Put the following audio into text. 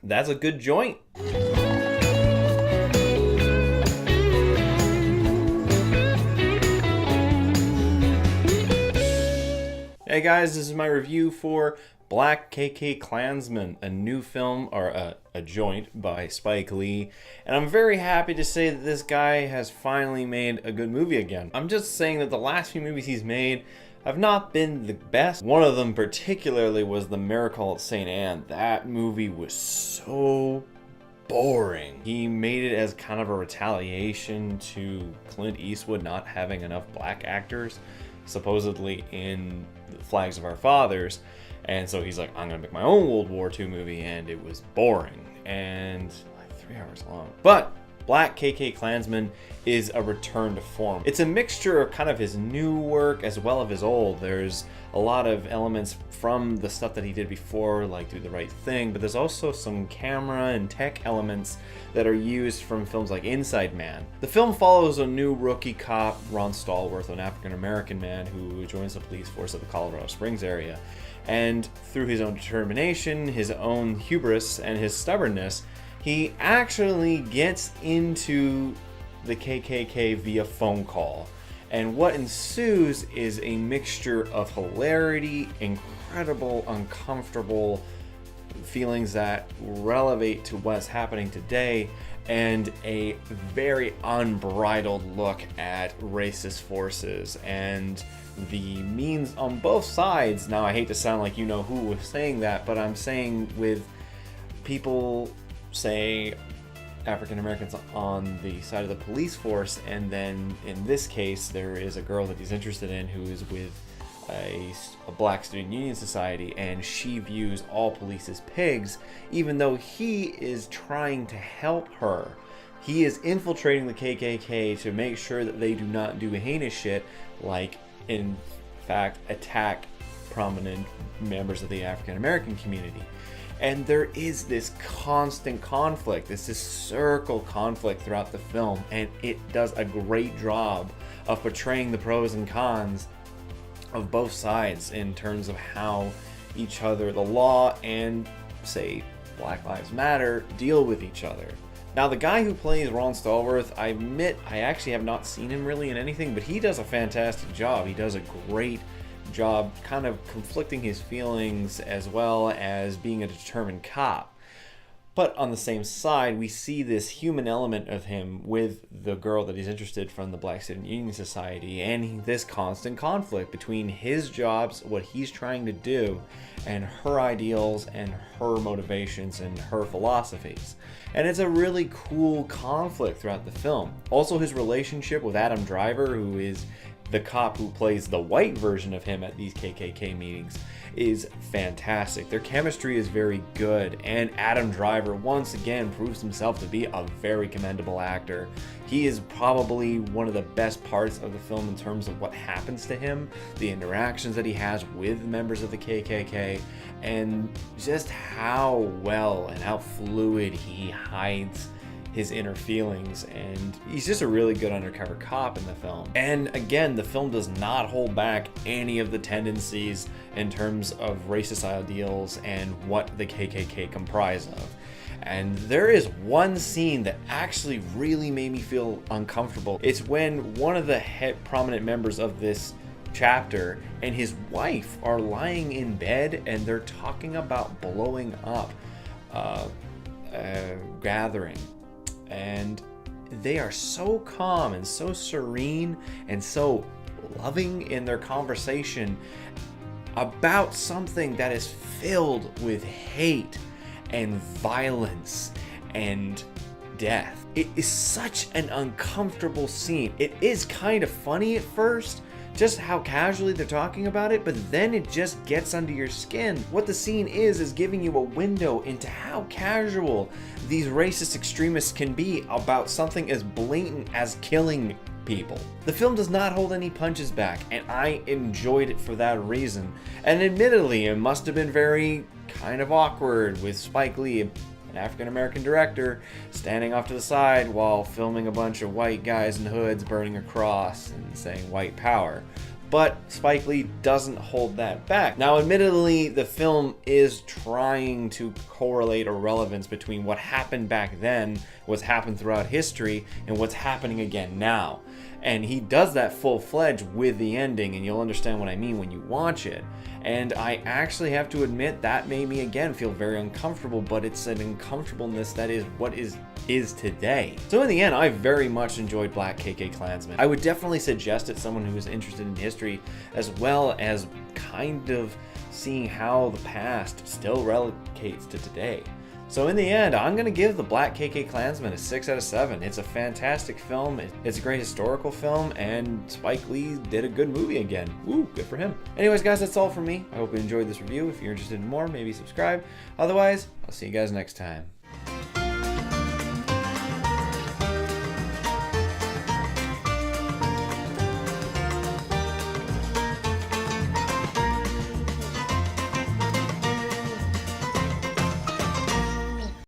that's a good joint. Hey guys, this is my review for BLACKkKLANSMAN, a new film, or a joint by Spike Lee, and I'm very happy to say that this guy has finally made a good movie again. I'm just saying that the last few movies he's made have not been the best. One of them particularly was The Miracle at St. Anne. That movie was so boring. He made it as kind of a retaliation to Clint Eastwood not having enough black actors, supposedly in The Flags of Our Fathers, and so he's like, I'm gonna make my own World War II movie, and it was boring and like 3 hours long. But BLACKkKLANSMAN is a return to form. It's a mixture of kind of his new work as well as his old. There's a lot of elements from the stuff that he did before, like Do the Right Thing, but there's also some camera and tech elements that are used from films like Inside Man. The film follows a new rookie cop, Ron Stallworth, an African-American man who joins the police force of the Colorado Springs area. And through his own determination, his own hubris, and his stubbornness, he actually gets into the KKK via phone call. And what ensues is a mixture of hilarity, incredible, uncomfortable feelings that relate to what's happening today, and a very unbridled look at racist forces and the means on both sides. Now, I hate to sound like you know who was saying that, but I'm saying with people say African Americans on the side of the police force, and then in this case there is a girl that he's interested in who is with a black student union society, and she views all police as pigs, even though he is trying to help her. He is infiltrating the KKK to make sure that they do not do heinous shit, like in fact attack prominent members of the African American community. And there is this constant conflict, this circle conflict throughout the film, and it does a great job of portraying the pros and cons of both sides in terms of how each other, the law and, say, Black Lives Matter, deal with each other. Now, the guy who plays Ron Stallworth, I admit I actually have not seen him really in anything, but he does a fantastic job. He does a great job kind of conflicting his feelings as well as being a determined cop. But on the same side, we see this human element of him with the girl that he's interested from the Black Student Union Society, and this constant conflict between his jobs, what he's trying to do, and her ideals and her motivations and her philosophies. And it's a really cool conflict throughout the film. Also, his relationship with Adam Driver, who is the cop who plays the white version of him at these KKK meetings, is fantastic. Their chemistry is very good, and Adam Driver once again proves himself to be a very commendable actor. He is probably one of the best parts of the film in terms of what happens to him, the interactions that he has with members of the KKK, and just how well and how fluid he hides his inner feelings, and he's just a really good undercover cop in the film. And again, the film does not hold back any of the tendencies in terms of racist ideals and what the KKK comprise of. And there is one scene that actually really made me feel uncomfortable. It's when one of the prominent members of this chapter and his wife are lying in bed, and they're talking about blowing up a gathering. And they are so calm and so serene and so loving in their conversation about something that is filled with hate and violence and death. It is such an uncomfortable scene. It is kind of funny at first, just how casually they're talking about it, but then it just gets under your skin. What the scene is giving you a window into how casual these racist extremists can be about something as blatant as killing people. The film does not hold any punches back, and I enjoyed it for that reason. And admittedly, it must have been very kind of awkward with Spike Lee, an African-American director, standing off to the side while filming a bunch of white guys in hoods burning a cross and saying white power. but Spike Lee doesn't hold that back. Now, admittedly, the film is trying to correlate a relevance between what happened back then, what's happened throughout history, and what's happening again now. And he does that full-fledged with the ending, and you'll understand what I mean when you watch it. And I actually have to admit that made me again feel very uncomfortable, but it's an uncomfortableness that is what is today. So in the end, I very much enjoyed BLACKkKLANSMAN. I would definitely suggest it to someone who is interested in history, as well as kind of seeing how the past still replicates to today. So in the end, I'm going to give the BLACKkKLANSMAN a 6 out of 7. It's a fantastic film, it's a great historical film, and Spike Lee did a good movie again. Woo, good for him. Anyways guys, that's all from me. I hope you enjoyed this review. If you're interested in more, maybe subscribe. Otherwise, I'll see you guys next time.